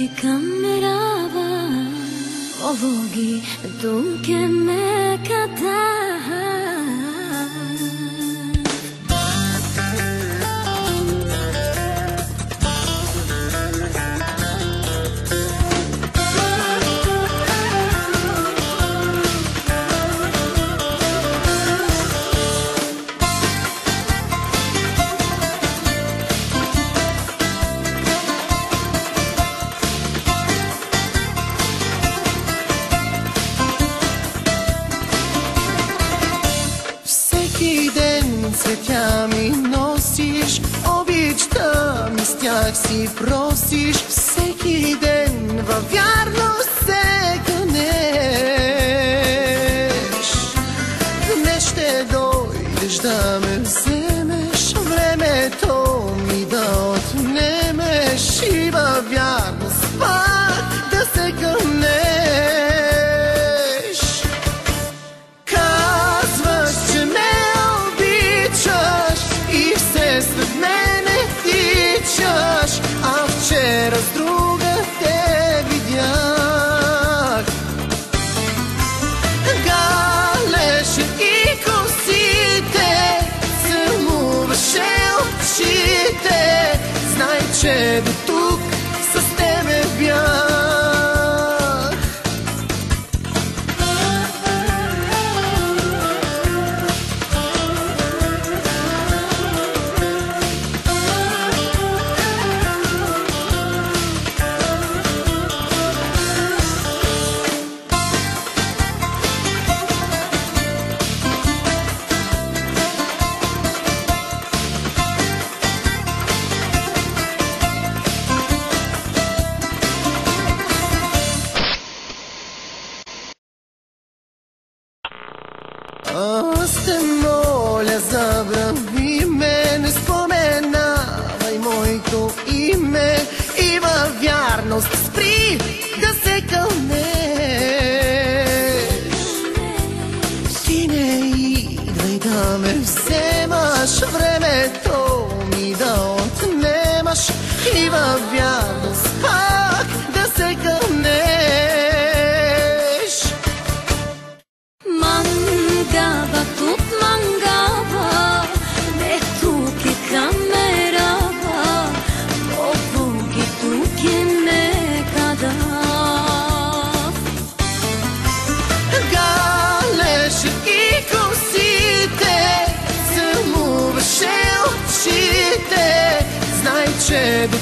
ti kamerava Ovogi dunque me kada Цветя ми носиш, обичта ми с тях си просиш. Всеки ден във вярност се кънеш. Днес ще дойдеш да ме вземеш, времето ми да отнемеш и във вярност пак да се кънеш. След мене тичаш, а вчера с друга те видях. Галеше и косите, целуваше очите. Знай, че до тук с тебе бях. Аз те моля, забрави ме, не споменавай моето име и във вярност спри да се кълнеш. Ти не идвай да ме вземаш, времето ми да отнемаш и във вярност пак да се кълнеш. Mangava, tut mangava, ne tu che camerava, Ovogi tu che me kada. Галеше и косите, целуваше очите. Знай, че до